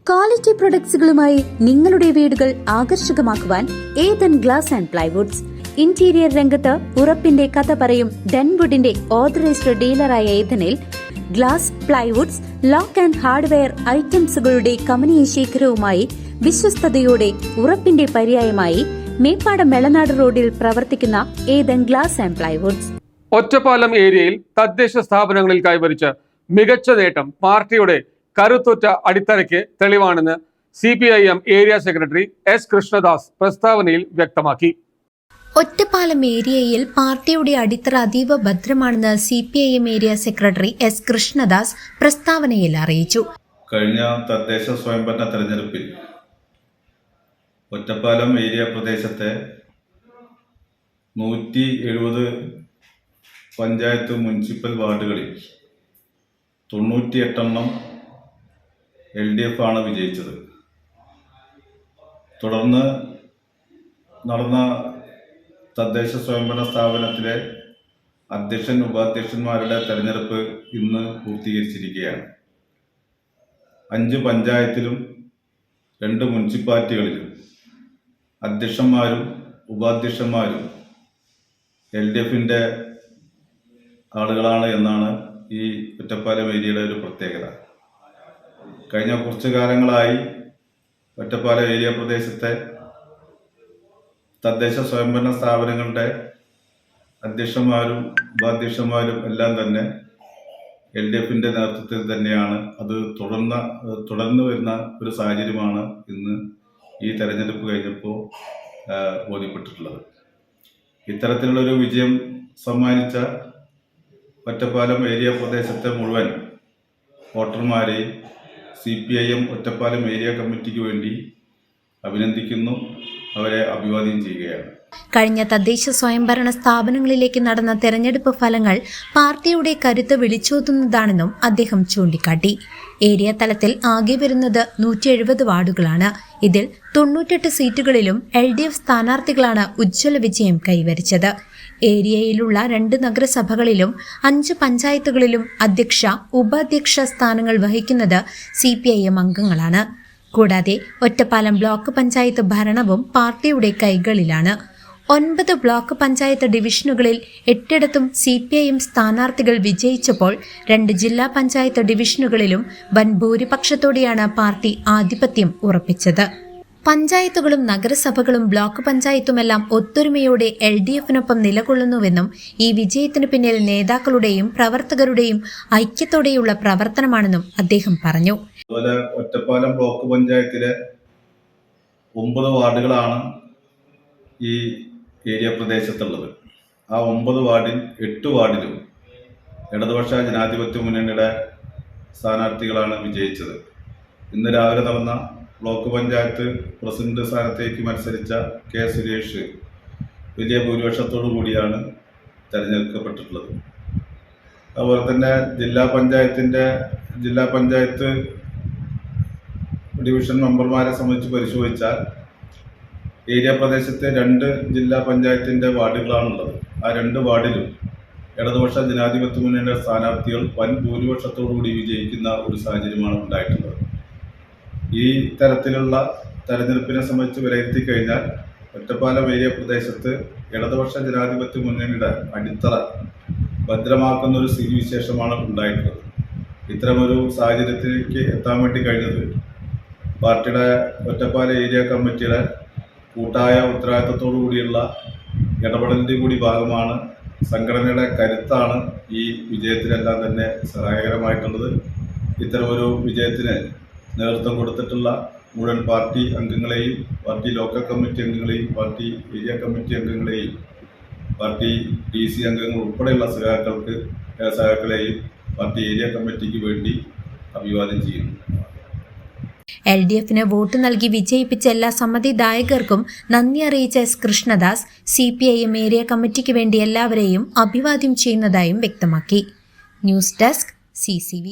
Quality പ്രൊഡക്ട്സുകളുമായി നിങ്ങളുടെ വീടുകൾ ആകർഷകമാക്കുവാൻ Ethan glass and plywoods. Interior രംഗത്ത് ഉറപ്പിന്റെ കഥ പറയും ഡെൻവുഡിന്റെ ഓതറൈസ്ഡ് ഡീലറായ ഏതനിൽ glass, plywoods, lock and hardware ഐറ്റംസുകളുടെ കമനീയ ശേഖരവുമായി വിശ്വസ്തയോടെ ഉറപ്പിന്റെ പര്യായമായി മേപ്പാടം മെളനാട് റോഡിൽ പ്രവർത്തിക്കുന്ന Ethan glass and plywoods. Ottapalam ഏരിയയിൽ തദ്ദേശ സ്ഥാപനങ്ങളിൽ കൈവരിച്ച മികച്ച നേട്ടം പാർട്ടിയുടെ കരുത്തുറ്റ അടിത്തറയ്ക്ക് തെളിവാണെന്ന് CPIM area secretary S. Krishnadas പ്രസ്താവനയിൽ വ്യക്തമാക്കി. ഒറ്റപ്പാലം ഏരിയയിൽ പാർട്ടിയുടെ അടിത്തറ അതീവ ഭദ്രമാണെന്ന് CPIM area secretary S. Krishnadas പ്രസ്താവനയിൽ അറിയിച്ചു. കഴിഞ്ഞ തദ്ദേശ സ്വയംഭരണ തെരഞ്ഞെടുപ്പിൽ ഒറ്റപ്പാലം ഏരിയ പ്രദേശത്തെ 170 പഞ്ചായത്ത് മുനിസിപ്പൽ വാർഡുകളിൽ 98 LDF ആണ് വിജയിച്ചത്. തുടർന്ന് നടന്ന തദ്ദേശ സ്വയംഭരണ സ്ഥാപനത്തിലെ അധ്യക്ഷൻ, ഉപാധ്യക്ഷന്മാരുടെ തെരഞ്ഞെടുപ്പ് ഇന്ന് പൂർത്തീകരിച്ചിരിക്കുകയാണ്. 5 പഞ്ചായത്തിലും 2 മുനിസിപ്പാലിറ്റികളിലും അധ്യക്ഷന്മാരും ഉപാധ്യക്ഷന്മാരും LDFന്റെ ആളുകളാണ് എന്നാണ് ഈ ഒറ്റപ്പാലം ഏരിയയുടെ ഒരു പ്രത്യേകത. കഴിഞ്ഞ കുറച്ചു കാലങ്ങളായി ഒറ്റപ്പാലം ഏരിയ പ്രദേശത്തെ തദ്ദേശ സ്വയംഭരണ സ്ഥാപനങ്ങളുടെ അധ്യക്ഷന്മാരും ഉപാധ്യക്ഷന്മാരും എല്ലാം തന്നെ LDFന്റെ നേതൃത്വത്തിൽ തന്നെയാണ്. അത് തുടർന്ന് വരുന്ന ഒരു സാഹചര്യമാണ് ഇന്ന് ഈ തെരഞ്ഞെടുപ്പ് കഴിഞ്ഞപ്പോൾ ബോധ്യപ്പെട്ടിട്ടുള്ളത്. ഇത്തരത്തിലുള്ളൊരു വിജയം സമ്മാനിച്ച ഒറ്റപ്പാലം ഏരിയ പ്രദേശത്തെ മുഴുവൻ വോട്ടർമാരെയും CPIM ഒറ്റപ്പാലം ഏരിയ കമ്മിറ്റിക്ക് വേണ്ടി അഭിനന്ദിക്കുന്നു, അവരെ അഭിവാദ്യം ചെയ്യുകയാണ്. കഴിഞ്ഞ തദ്ദേശ സ്വയംഭരണ സ്ഥാപനങ്ങളിലേക്ക് നടന്ന തെരഞ്ഞെടുപ്പ് ഫലങ്ങൾ പാർട്ടിയുടെ കരുത്ത് വിളിച്ചോതുന്നതാണെന്നും അദ്ദേഹം ചൂണ്ടിക്കാട്ടി. ഏരിയ തലത്തിൽ ആകെ വരുന്നത് 170 വാർഡുകളാണ്. ഇതിൽ 98 സീറ്റുകളിലും LDF സ്ഥാനാർത്ഥികളാണ് ഉജ്ജ്വല വിജയം കൈവരിച്ചത്. ഏരിയയിലുള്ള 2 നഗരസഭകളിലും 5 പഞ്ചായത്തുകളിലും അധ്യക്ഷ, ഉപാധ്യക്ഷ സ്ഥാനങ്ങൾ വഹിക്കുന്നത് CPIM അംഗങ്ങളാണ്. കൂടാതെ ഒറ്റപ്പാലം ബ്ലോക്ക് പഞ്ചായത്ത് ഭരണവും പാർട്ടിയുടെ കൈകളിലാണ്. 9 ബ്ലോക്ക് പഞ്ചായത്ത് ഡിവിഷനുകളിൽ 8 CPIM സ്ഥാനാർത്ഥികൾ വിജയിച്ചപ്പോൾ 2 ജില്ലാ പഞ്ചായത്ത് ഡിവിഷനുകളിലും വൻ ഭൂരിപക്ഷത്തോടെയാണ് പാർട്ടി ആധിപത്യം ഉറപ്പിച്ചത്. പഞ്ചായത്തുകളും നഗരസഭകളും ബ്ലോക്ക് പഞ്ചായത്തുമെല്ലാം ഒത്തൊരുമയോടെ LDFനൊപ്പം നിലകൊള്ളുന്നുവെന്നും ഈ വിജയത്തിനു പിന്നിൽ നേതാക്കളുടെയും പ്രവർത്തകരുടെയും ഐക്യത്തോടെയുള്ള പ്രവർത്തനമാണെന്നും അദ്ദേഹം പറഞ്ഞു. അതുപോലെ ഒറ്റപ്പാലം ബ്ലോക്ക് പഞ്ചായത്തിലെ 9 വാർഡുകളാണ് ഈ ഏരിയ പ്രദേശത്തുള്ളത്. ആ 9 വാർഡിൽ 8 വാർഡിലും ഇടതുപക്ഷ ജനാധിപത്യ മുന്നണിയുടെ സ്ഥാനാർത്ഥികളാണ് വിജയിച്ചത്. ഇന്ന് രാവിലെ നടന്ന ബ്ലോക്ക് പഞ്ചായത്ത് പ്രസിഡന്റ് സ്ഥാനത്തേക്ക് മത്സരിച്ച K. സുരേഷ് വലിയ ഭൂരിപക്ഷത്തോടു കൂടിയാണ് തിരഞ്ഞെടുക്കപ്പെട്ടിട്ടുള്ളത്. അതുപോലെ തന്നെ ജില്ലാ പഞ്ചായത്ത് ഡിവിഷൻ മെമ്പർമാരെ സംബന്ധിച്ച് പരിശോധിച്ചാൽ ഏരിയ പ്രദേശത്തെ 2 ജില്ലാ പഞ്ചായത്തിൻ്റെ വാർഡുകളാണുള്ളത്. ആ 2 വാർഡിലും ഇടതുപക്ഷ ജനാധിപത്യ മുന്നണിയുടെ സ്ഥാനാർത്ഥികൾ വൻ ഭൂരിപക്ഷത്തോടുകൂടി വിജയിക്കുന്ന ഒരു സാഹചര്യമാണ് ഉണ്ടായിട്ടുള്ളത്. ഈ തരത്തിലുള്ള തെരഞ്ഞെടുപ്പിനെ സംബന്ധിച്ച് വിലയിരുത്തി കഴിഞ്ഞാൽ ഒറ്റപ്പാലം ഏരിയ പ്രദേശത്ത് ഇടതുപക്ഷ ജനാധിപത്യ മുന്നണിയുടെ അടിത്തറ ഭദ്രമാക്കുന്ന ഒരു സ്ഥിതിവിശേഷമാണ് ഉണ്ടായിട്ടുള്ളത്. ഇത്തരമൊരു സാഹചര്യത്തിലേക്ക് എത്താൻ വേണ്ടി കഴിഞ്ഞത് പാർട്ടിയുടെ ഒറ്റപ്പാലം ഏരിയ കമ്മിറ്റിയുടെ കൂട്ടായ ഉത്തരവാദിത്തത്തോടു കൂടിയുള്ള ഇടപെടലിൻ്റെ കൂടി ഭാഗമാണ്. സംഘടനയുടെ കരുത്താണ് ഈ വിജയത്തിനെല്ലാം തന്നെ സഹായകരമായിട്ടുള്ളത്. ഇത്തരമൊരു വിജയത്തിന് നേതൃത്വം കൊടുത്തിട്ടുള്ള മുഴുവൻ പാർട്ടി അംഗങ്ങളെയും, പാർട്ടി ലോക്കൽ കമ്മിറ്റി അംഗങ്ങളെയും, പാർട്ടി ഏരിയ കമ്മിറ്റി അംഗങ്ങളെയും, പാർട്ടി DC അംഗങ്ങൾ ഉൾപ്പെടെയുള്ള സഹാക്കളെയും പാർട്ടി ഏരിയ കമ്മിറ്റിക്ക് വേണ്ടി അഭിവാദ്യം ചെയ്യുന്നു. LDFന് വോട്ട് നൽകി വിജയിപ്പിച്ച എല്ലാ സമ്മതിദായകർക്കും നന്ദി അറിയിച്ച S. കൃഷ്ണദാസ് CPIM ഏരിയ കമ്മിറ്റിക്ക് വേണ്ടി എല്ലാവരെയും അഭിവാദ്യം ചെയ്യുന്നതായും വ്യക്തമാക്കി. News desk CCV.